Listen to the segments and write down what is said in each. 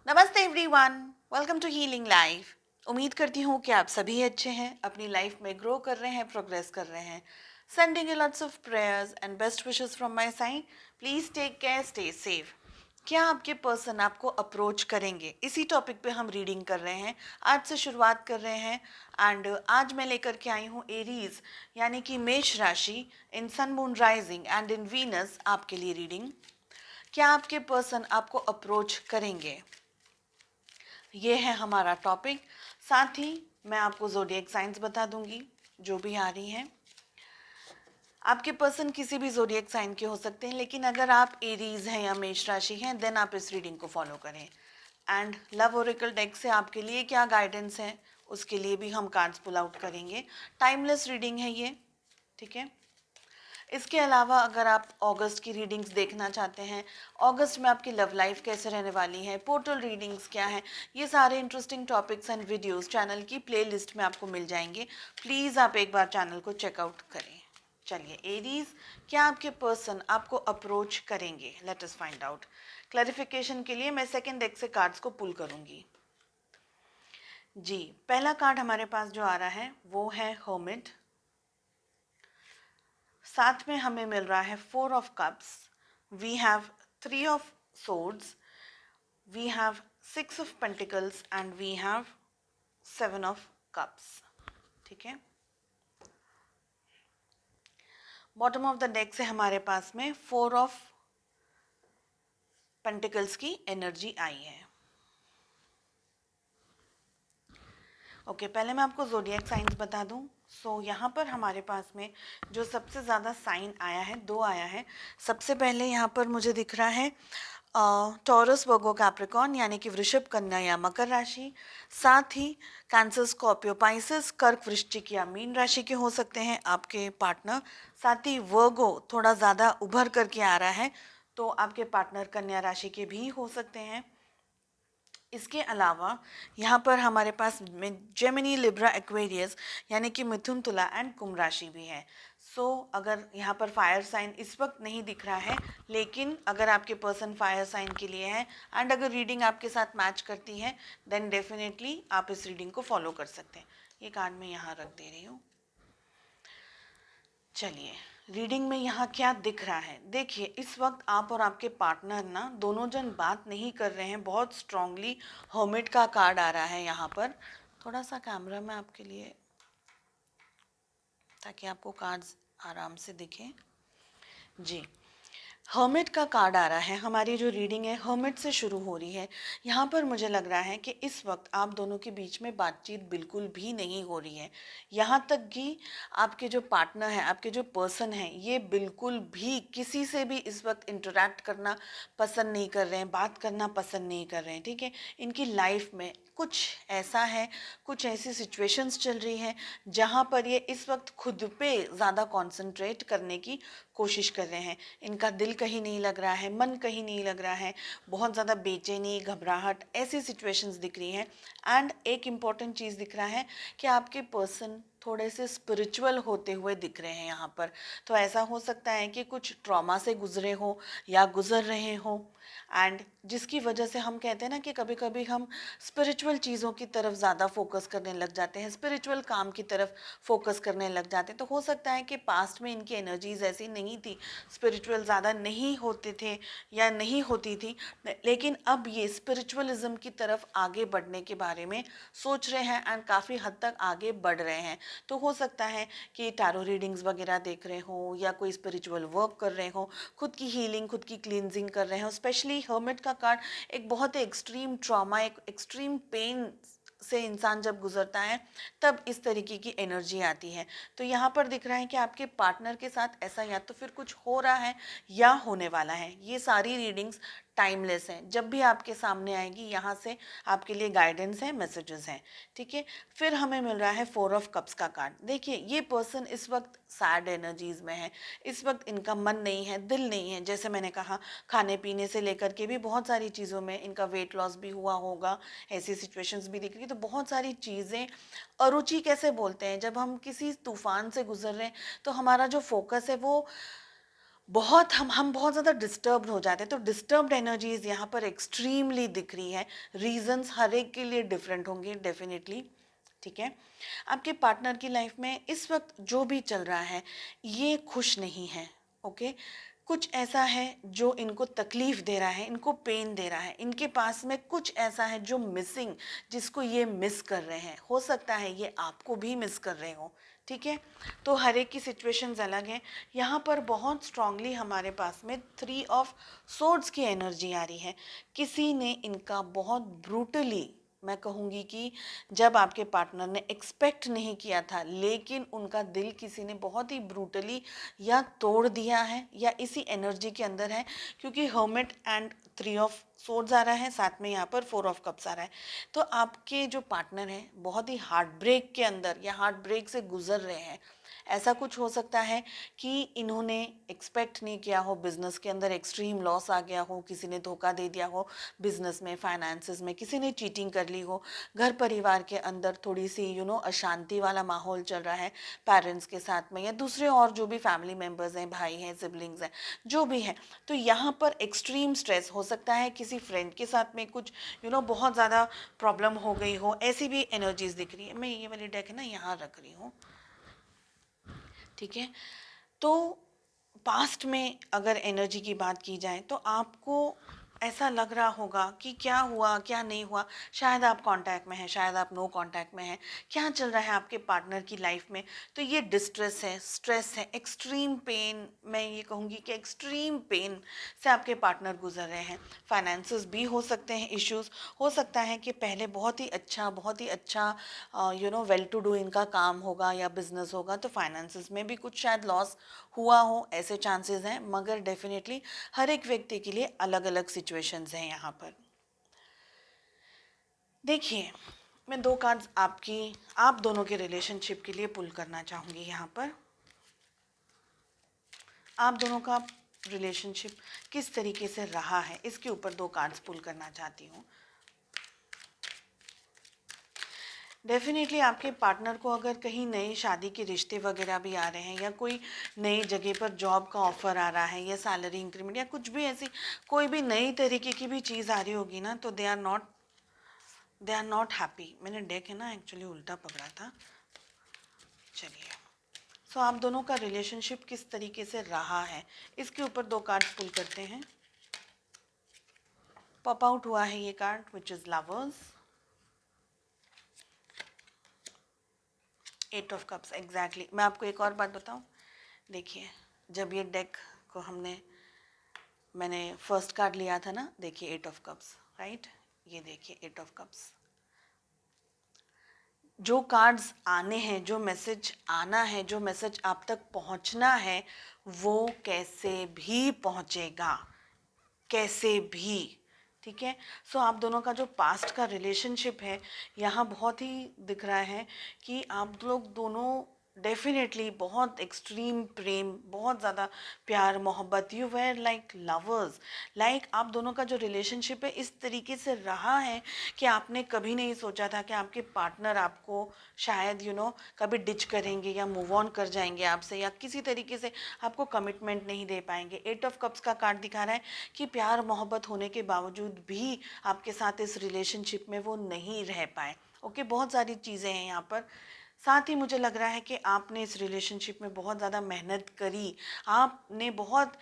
नमस्ते everyone, welcome to healing life. उम्मीद करती हूँ कि आप सभी अच्छे हैं, अपनी लाइफ में ग्रो कर रहे हैं, प्रोग्रेस कर रहे हैं। Sending you lots of prayers and best wishes from my side. Please take care, stay safe. क्या आपके पर्सन आपको अप्रोच करेंगे, इसी टॉपिक पे हम रीडिंग कर रहे हैं। आज से शुरुआत कर रहे हैं। एंड आज मैं लेकर के आई हूँ एरीज यानी कि मेष राशि in sun moon rising and in Venus आपके लिए रीडिंग। क्या आपके पर्सन आपको अप्रोच करेंगे, ये है हमारा टॉपिक। साथ ही मैं आपको ज़ोडिएक साइंस बता दूंगी जो भी आ रही हैं। आपके पर्सन किसी भी ज़ोडिएक साइन के हो सकते हैं, लेकिन अगर आप एरीज हैं या मेष राशि हैं देन आप इस रीडिंग को फॉलो करें। एंड लव ओरेकल डेक से आपके लिए क्या गाइडेंस है उसके लिए भी हम कार्ड्स पुल आउट करेंगे। टाइमलेस रीडिंग है ये, ठीक है। इसके अलावा अगर आप अगस्त की रीडिंग्स देखना चाहते हैं, अगस्त में आपकी लव लाइफ कैसे रहने वाली है, पोर्टल रीडिंग्स क्या है, ये सारे interesting topics and videos channel की प्लेलिस्ट में आपको मिल जाएंगे। प्लीज़ आप एक बार चैनल को चेकआउट करें। चलिए एरीज, क्या आपके पर्सन आपको अप्रोच करेंगे, let us find out. Clarification के लिए मैं सेकेंड डेक से कार्ड्स को पुल करूंगी। जी, पहला कार्ड हमारे पास जो आ रहा है वो है हर्मिट। साथ में हमें मिल रहा है 4 of cups, we have 3 of swords, we have 6 of pentacles and we have 7 of cups, ठीक है। बॉटम ऑफ द डेक से हमारे पास में 4 ऑफ पेंटिकल्स की एनर्जी आई है। ओके, पहले मैं आपको ज़ोडिएक साइंस बता दूं। यहाँ पर हमारे पास में जो सबसे ज़्यादा साइन आया है, 2 आया है। सबसे पहले यहाँ पर मुझे दिख रहा है टॉरस वर्गो कैप्रिकॉर्न यानी कि वृषभ कन्या या मकर राशि। साथ ही कैंसर स्कॉर्पियो पाइसेस कर्क वृश्चिक या मीन राशि के हो सकते हैं आपके पार्टनर। साथ ही वर्गो थोड़ा ज़्यादा उभर करके आ रहा है, तो आपके पार्टनर कन्या राशि के भी हो सकते हैं। इसके अलावा यहाँ पर हमारे पास में जेमिनी लिब्रा एक्वेरियस यानी कि मिथुन तुला एंड कुंभ राशि भी है। अगर यहाँ पर फायर साइन इस वक्त नहीं दिख रहा है, लेकिन अगर आपके पर्सन फायर साइन के लिए है एंड अगर रीडिंग आपके साथ मैच करती है देन डेफिनेटली आप इस रीडिंग को फॉलो कर सकते हैं। ये कार्ड मैं यहाँ रख दे रही हूँ। चलिए, रीडिंग में यहाँ क्या दिख रहा है, देखिए इस वक्त आप और आपके पार्टनर ना दोनों जन बात नहीं कर रहे हैं, बहुत स्ट्रांगली हर्मिट का कार्ड आ रहा है यहाँ पर। थोड़ा सा कैमरा में आपके लिए, ताकि आपको कार्ड्स आराम से दिखें। जी, हर्मिट का कार्ड आ रहा है। हमारी जो रीडिंग है हर्मिट से शुरू हो रही है। यहाँ पर मुझे लग रहा है कि इस वक्त आप दोनों के बीच में बातचीत बिल्कुल भी नहीं हो रही है। यहाँ तक कि आपके जो पार्टनर हैं, आपके जो पर्सन हैं, ये बिल्कुल भी किसी से भी इस वक्त इंटरेक्ट करना पसंद नहीं कर रहे हैं, बात करना पसंद नहीं कर रहे हैं, ठीक है। इनकी लाइफ में कुछ ऐसा है, कुछ ऐसी सिचुएशंस चल रही हैं जहाँ पर ये इस वक्त खुद पे ज़्यादा कॉन्सेंट्रेट करने की कोशिश कर रहे हैं। इनका दिल कहीं नहीं लग रहा है, मन कहीं नहीं लग रहा है, बहुत ज़्यादा बेचैनी, घबराहट, ऐसी सिचुएशंस दिख रही हैं। एंड एक इम्पॉर्टेंट चीज़ दिख रहा है कि आपके पर्सन थोड़े से स्पिरिचुअल होते हुए दिख रहे हैं यहाँ पर। तो ऐसा हो सकता है कि कुछ ट्रॉमा से गुजरे हो या गुजर रहे हो, एंड जिसकी वजह से हम कहते हैं ना कि कभी कभी हम स्पिरिचुअल चीज़ों की तरफ ज़्यादा फोकस करने लग जाते हैं, स्पिरिचुअल काम की तरफ फोकस करने लग जाते हैं। तो हो सकता है कि पास्ट में इनकी एनर्जीज ऐसी नहीं थी, स्पिरिचुअल ज़्यादा नहीं होते थे या नहीं होती थी, लेकिन अब ये स्पिरिचुअलिज्म की तरफ आगे बढ़ने के बारे में सोच रहे हैं एंड काफ़ी हद तक आगे बढ़ रहे हैं। तो हो सकता है कि टैरो रीडिंग्स वगैरह देख रहे हो या कोई स्पिरिचुअल वर्क कर रहे हो, खुद की हीलिंग, खुद की क्लींजिंग कर रहे हो। स्पेशली हर्मिट का कार्ड एक बहुत ही एक्सट्रीम ट्रॉमा, एक एक्सट्रीम पेन से इंसान जब गुजरता है तब इस तरीके की एनर्जी आती है। तो यहाँ पर दिख रहा है कि आपके पार्टनर के साथ ऐसा या तो फिर कुछ हो रहा है या होने वाला है। ये सारी रीडिंग्स टाइमलेस हैं, जब भी आपके सामने आएगी यहाँ से आपके लिए गाइडेंस है, मैसेजेस हैं, ठीक है। फिर हमें मिल रहा है 4 ऑफ कप्स का कार्ड। देखिए ये पर्सन इस वक्त सैड एनर्जीज में है, इस वक्त इनका मन नहीं है, दिल नहीं है। जैसे मैंने कहा, खाने पीने से लेकर के भी बहुत सारी चीज़ों में इनका वेट लॉस भी हुआ होगा, ऐसी सिचुएशंस भी दिख रही। तो बहुत सारी चीज़ें, अरुचि कैसे बोलते हैं, जब हम किसी तूफान से गुजर रहे हैं तो हमारा जो फोकस है वो बहुत हम बहुत ज़्यादा डिस्टर्ब्ड हो जाते हैं, तो डिस्टर्ब्ड एनर्जीज यहाँ पर एक्सट्रीमली दिख रही है। रीजंस हर एक के लिए डिफरेंट होंगे डेफिनेटली, ठीक है। आपके पार्टनर की लाइफ में इस वक्त जो भी चल रहा है ये खुश नहीं है, ओके। कुछ ऐसा है जो इनको तकलीफ दे रहा है, इनको पेन दे रहा है, इनके पास में कुछ ऐसा है जो मिसिंग, जिसको ये मिस कर रहे हैं। हो सकता है ये आपको भी मिस कर रहे हो, ठीक है। तो हर एक की सिचुएशंस अलग हैं। यहाँ पर बहुत स्ट्रांगली हमारे पास में 3 ऑफ सोर्ड्स की एनर्जी आ रही है। किसी ने इनका बहुत ब्रूटली, मैं कहूँगी कि जब आपके पार्टनर ने एक्सपेक्ट नहीं किया था, लेकिन उनका दिल किसी ने बहुत ही ब्रूटली या तोड़ दिया है या इसी एनर्जी के अंदर है, क्योंकि हर्मिट एंड 3 ऑफ सोर्ड्स आ रहा है, साथ में यहाँ पर 4 ऑफ कप्स आ रहा है। तो आपके जो पार्टनर हैं बहुत ही हार्ट ब्रेक के अंदर या हार्ट ब्रेक से गुजर रहे हैं। ऐसा कुछ हो सकता है कि इन्होंने एक्सपेक्ट नहीं किया हो, बिजनेस के अंदर एक्सट्रीम लॉस आ गया हो, किसी ने धोखा दे दिया हो, बिजनेस में, फाइनेंसेस में किसी ने चीटिंग कर ली हो, घर परिवार के अंदर थोड़ी सी अशांति वाला माहौल चल रहा है पेरेंट्स के साथ में या दूसरे और जो भी फैमिली मेम्बर्स हैं, भाई हैं, सिबलिंग्स हैं, जो भी हैं। तो यहाँ पर एक्सट्रीम स्ट्रेस हो सकता है, किसी फ्रेंड के साथ में कुछ बहुत ज़्यादा प्रॉब्लम हो गई हो, ऐसी भी एनर्जीज दिख रही है। मैं ये वाली डेक है ना यहाँ रख रही हूँ, ठीक है। तो पास्ट में अगर एनर्जी की बात की जाए तो आपको ऐसा लग रहा होगा कि क्या हुआ क्या नहीं हुआ। शायद आप कांटेक्ट में हैं, शायद आप नो कांटेक्ट में हैं, क्या चल रहा है आपके पार्टनर की लाइफ में। तो ये डिस्ट्रेस है, स्ट्रेस है, एक्सट्रीम पेन, मैं ये कहूँगी कि एक्सट्रीम पेन से आपके पार्टनर गुजर रहे हैं। फाइनेंसेस भी हो सकते हैं इश्यूज। हो सकता है कि पहले बहुत ही अच्छा वेल टू डू इनका काम होगा या बिजनेस होगा, तो फाइनेंसेस में भी कुछ शायद लॉस हुआ हो, ऐसे चांसेस हैं। मगर डेफिनेटली हर एक व्यक्ति के लिए अलग अलग सिचुएशंस हैं यहाँ पर। देखिए, मैं 2 कार्ड्स आप दोनों के रिलेशनशिप के लिए पुल करना चाहूँगी यहाँ पर। आप दोनों का रिलेशनशिप किस तरीके से रहा है, इसके ऊपर 2 कार्ड्स पुल करना चाहती हूँ। डेफिनेटली आपके पार्टनर को अगर कहीं नए शादी के रिश्ते वगैरह भी आ रहे हैं या कोई नई जगह पर जॉब का ऑफर आ रहा है या सैलरी इंक्रीमेंट या कुछ भी ऐसी कोई भी नई तरीके की भी चीज़ आ रही होगी ना, तो दे आर नॉट हैप्पी। मैंने डेक है ना एक्चुअली उल्टा पकड़ा था। चलिए, सो आप दोनों का रिलेशनशिप किस तरीके से रहा है, इसके ऊपर 2 कार्ड्स पुल करते हैं। पॉप आउट हुआ है ये card which is lovers, 8 of cups exactly. मैं आपको एक और बात बताऊं, देखिए जब ये डेक को मैंने फर्स्ट कार्ड लिया था ना, देखिए 8 ऑफ कप्स, राइट। ये देखिए 8 ऑफ कप्स। जो कार्ड्स आने हैं, जो मैसेज आना है, जो मैसेज आप तक पहुंचना है, वो कैसे भी पहुंचेगा, कैसे भी, ठीक है। सो आप दोनों का जो पास्ट का रिलेशनशिप है, यहाँ बहुत ही दिख रहा है कि आप लोग दोनों डेफिनेटली बहुत एक्सट्रीम प्रेम, बहुत ज़्यादा प्यार मोहब्बत, you were like lovers. Like आप दोनों का जो रिलेशनशिप है इस तरीके से रहा है कि आपने कभी नहीं सोचा था कि आपके पार्टनर आपको शायद कभी डिच करेंगे या मूव ऑन कर जाएंगे आपसे, या किसी तरीके से आपको कमिटमेंट नहीं दे पाएंगे। 8 ऑफ कप्स का कार्ड दिखा रहा है कि प्यार मोहब्बत होने के बावजूद भी आपके साथ इस रिलेशनशिप में वो नहीं रह पाए। ओके, बहुत सारी चीज़ें हैं यहाँ पर। साथ ही मुझे लग रहा है कि आपने इस रिलेशनशिप में बहुत ज़्यादा मेहनत करी। आपने बहुत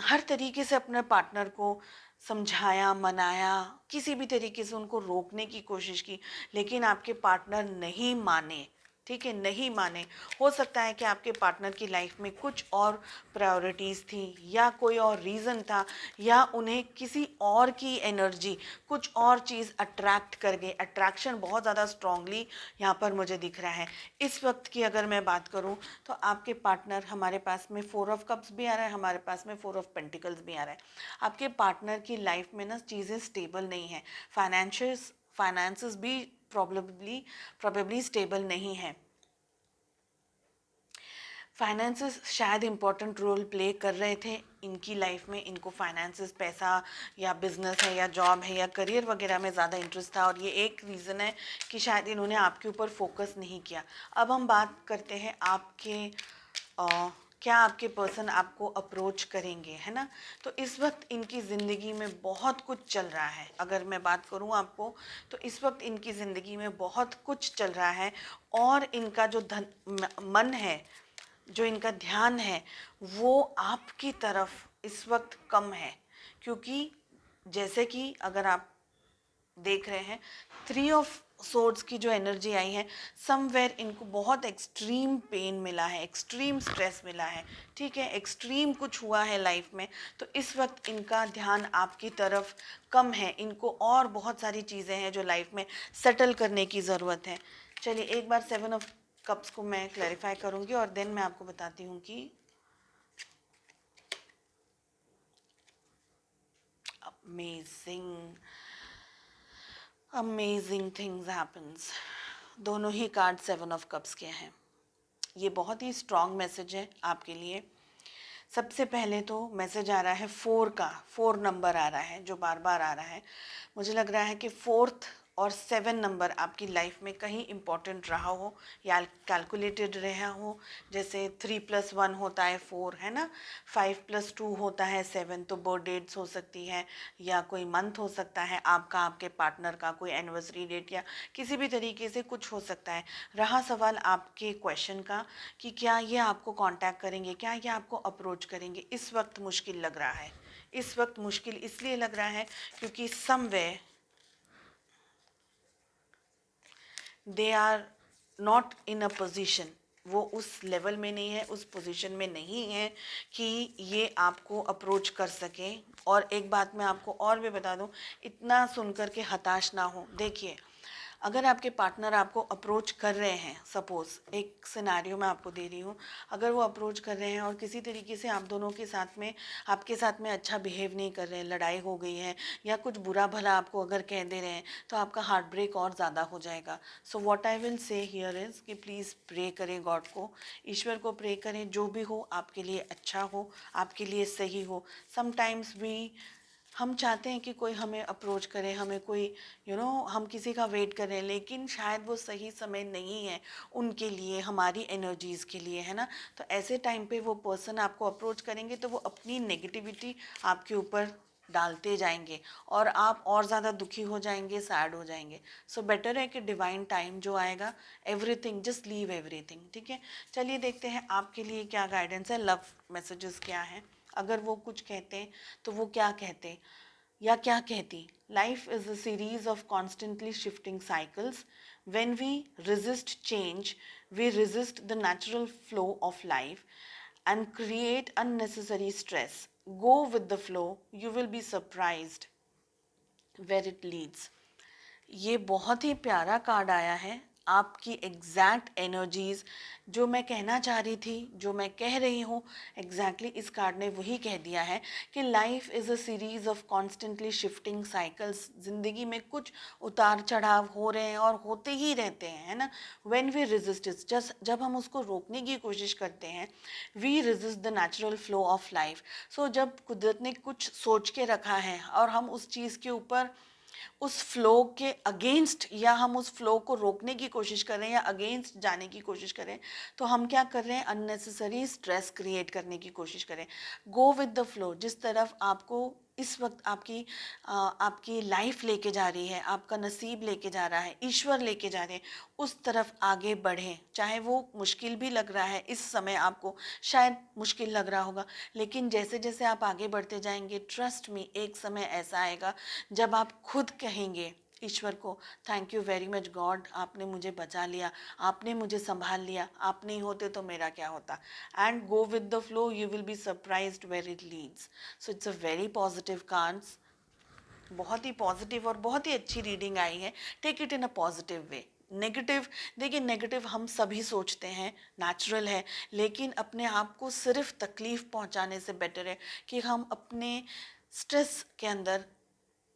हर तरीके से अपने पार्टनर को समझाया, मनाया, किसी भी तरीके से उनको रोकने की कोशिश की, लेकिन आपके पार्टनर नहीं माने, ठीक है, नहीं माने। हो सकता है कि आपके पार्टनर की लाइफ में कुछ और प्रायोरिटीज़ थी या कोई और रीज़न था, या उन्हें किसी और की एनर्जी, कुछ और चीज़ अट्रैक्ट कर गई। अट्रैक्शन बहुत ज़्यादा स्ट्रांगली यहाँ पर मुझे दिख रहा है। इस वक्त की अगर मैं बात करूँ तो आपके पार्टनर, हमारे पास में 4 ऑफ कप्स भी आ रहा है, हमारे पास में 4 ऑफ पेंटिकल्स भी आ रहा है। आपके पार्टनर की लाइफ में ना चीज़ें स्टेबल नहीं है। फाइनेंसेस भी प्रॉबेबली स्टेबल नहीं है। फाइनेंसेस शायद इम्पोर्टेंट रोल प्ले कर रहे थे इनकी लाइफ में। इनको फाइनेंसेस, पैसा या बिजनेस है या जॉब है या करियर वगैरह में ज़्यादा इंटरेस्ट था, और ये एक रीज़न है कि शायद इन्होंने आपके ऊपर फोकस नहीं किया। अब हम बात करते हैं आपके क्या आपके पर्सन आपको अप्रोच करेंगे, है ना। तो इस वक्त इनकी ज़िंदगी में बहुत कुछ चल रहा है। अगर मैं बात करूं आपको तो इस वक्त इनकी ज़िंदगी में बहुत कुछ चल रहा है, और इनका जो मन है, जो इनका ध्यान है, वो आपकी तरफ इस वक्त कम है। क्योंकि जैसे कि अगर आप देख रहे हैं, 3 ऑफ सोर्ड्स की जो एनर्जी आई है, समवेयर इनको बहुत एक्सट्रीम पेन मिला है, एक्सट्रीम स्ट्रेस मिला है, ठीक है, एक्सट्रीम कुछ हुआ है लाइफ में। तो इस वक्त इनका ध्यान आपकी तरफ कम है, इनको और बहुत सारी चीज़ें हैं जो लाइफ में सेटल करने की ज़रूरत है। चलिए एक बार 7 ऑफ कप्स को मैं क्लैरिफाई करूँगी और देन मैं आपको बताती हूँ कि अमेजिंग अमेजिंग थिंग्स हैपन्स। दोनों ही कार्ड 7 ऑफ कप्स के हैं। ये बहुत ही स्ट्रॉन्ग मैसेज है आपके लिए। सबसे पहले तो मैसेज आ रहा है 4 का, 4 नंबर आ रहा है जो बार बार आ रहा है। मुझे लग रहा है कि 4th और 7 नंबर आपकी लाइफ में कहीं इम्पोर्टेंट रहा हो या कैलकुलेटेड रहा हो। जैसे 3+1 होता है 4, है ना, 5+2 होता है 7। तो बर्थ डेट्स हो सकती है, या कोई मंथ हो सकता है आपका, आपके पार्टनर का कोई एनिवर्सरी डेट, या किसी भी तरीके से कुछ हो सकता है। रहा सवाल आपके क्वेश्चन का कि क्या ये आपको कांटेक्ट करेंगे, क्या ये आपको अप्रोच करेंगे, इस वक्त मुश्किल लग रहा है। इस वक्त मुश्किल इसलिए लग रहा है क्योंकि somewhere they are not in a position, वो उस लेवल में नहीं है, उस पोजीशन में नहीं है कि ये आपको अप्रोच कर सके। और एक बात मैं आपको और भी बता दूं, इतना सुनकर के हताश ना हो। देखिए, अगर आपके पार्टनर आपको अप्रोच कर रहे हैं, सपोज़ एक सिनारियो मैं आपको दे रही हूँ, अगर वो अप्रोच कर रहे हैं और किसी तरीके से आप दोनों के साथ में, आपके साथ में अच्छा बिहेव नहीं कर रहे हैं, लड़ाई हो गई है या कुछ बुरा भला आपको अगर कह दे रहे हैं, तो आपका हार्ट ब्रेक और ज़्यादा हो जाएगा। So what I will say here is कि प्लीज़ प्रे करें गॉड को, ईश्वर को प्रे करें, जो भी हो आपके लिए अच्छा हो, आपके लिए सही हो। समटाइम्स भी हम चाहते हैं कि कोई हमें अप्रोच करे, हमें कोई हम किसी का वेट कर रहे हैं, लेकिन शायद वो सही समय नहीं है उनके लिए, हमारी एनर्जीज़ के लिए, है ना। तो ऐसे टाइम पे वो पर्सन आपको अप्रोच करेंगे तो वो अपनी नेगेटिविटी आपके ऊपर डालते जाएंगे और आप और ज़्यादा दुखी हो जाएंगे, सैड हो जाएंगे। सो बेटर है कि डिवाइन टाइम जो आएगा, एवरीथिंग जस्ट लीव एवरीथिंग, ठीक है। चलिए देखते हैं आपके लिए क्या गाइडेंस है, लव मैसेजेस क्या हैं। अगर वो कुछ कहते हैं तो वो क्या कहते या क्या कहती। Life is a series of constantly shifting cycles. When we resist change, we resist the natural flow of life and create unnecessary stress. Go with the flow, you will be surprised where it leads. ये बहुत ही प्यारा card आया है, आपकी exact energies जो मैं कहना चाह रही थी, जो मैं कह रही हूँ, एग्जैक्टली इस कार्ड ने वही कह दिया है कि life is a series of constantly shifting cycles. ज़िंदगी में कुछ उतार चढ़ाव हो रहे हैं और होते ही रहते हैं, है ना। व्हेन वी रेजिस्ट इट, जब हम उसको रोकने की कोशिश करते हैं, we resist the natural flow of life. So जब कुदरत ने कुछ सोच के रखा है और हम उस चीज़ के ऊपर, उस फ्लो के अगेंस्ट, या हम उस फ्लो को रोकने की कोशिश कर रहे हैं या अगेंस्ट जाने की कोशिश करें, तो हम क्या कर रहे हैं, अननेसेसरी स्ट्रेस क्रिएट करने की कोशिश करें। गो विद द फ्लो, जिस तरफ आपको इस वक्त आपकी लाइफ लेके जा रही है, आपका नसीब लेके जा रहा है, ईश्वर लेके जा रहे हैं, उस तरफ आगे बढ़ें। चाहे वो मुश्किल भी लग रहा है इस समय, आपको शायद मुश्किल लग रहा होगा, लेकिन जैसे जैसे आप आगे बढ़ते जाएंगे, ट्रस्ट मी, एक समय ऐसा आएगा जब आप खुद कहेंगे ईश्वर को, thank you very much God, आपने मुझे बचा लिया, आपने मुझे संभाल लिया, आप नहीं होते तो मेरा क्या होता। And go with the flow, you will be surprised where it leads. So it's a very positive cards, बहुत ही पॉजिटिव और बहुत ही अच्छी रीडिंग आई है। Take it in a positive way. Negative, देखिए नेगेटिव हम सभी सोचते हैं, नेचुरल है, लेकिन अपने आप को सिर्फ तकलीफ पहुंचाने से बेटर है कि हम अपने स्ट्रेस के अंदर,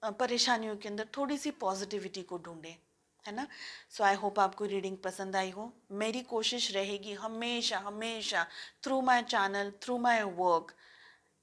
परेशानियों के अंदर थोड़ी सी पॉजिटिविटी को ढूंढें, है ना। सो आई होप आपको रीडिंग पसंद आई हो। मेरी कोशिश रहेगी हमेशा हमेशा, through my channel, through my work,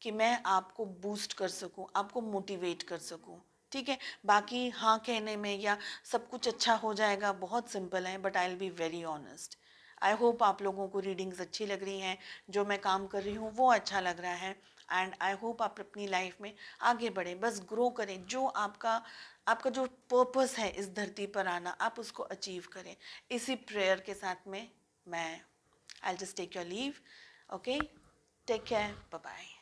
कि मैं आपको बूस्ट कर सकूं, आपको मोटिवेट कर सकूं, ठीक है। बाकी हाँ कहने में या सब कुछ अच्छा हो जाएगा बहुत सिंपल है, but I will be very honest. I hope आप लोगों को रीडिंग्स अच्छी लग रही हैं, जो मैं काम कर रही हूँ वो अच्छा लग रहा है, एंड आई होप आप अपनी लाइफ में आगे बढ़ें, बस ग्रो करें, जो आपका आपका जो पर्पस है इस धरती पर आना, आप उसको अचीव करें। इसी प्रेयर के साथ में मैं I just take your leave. Okay, take care, bye bye.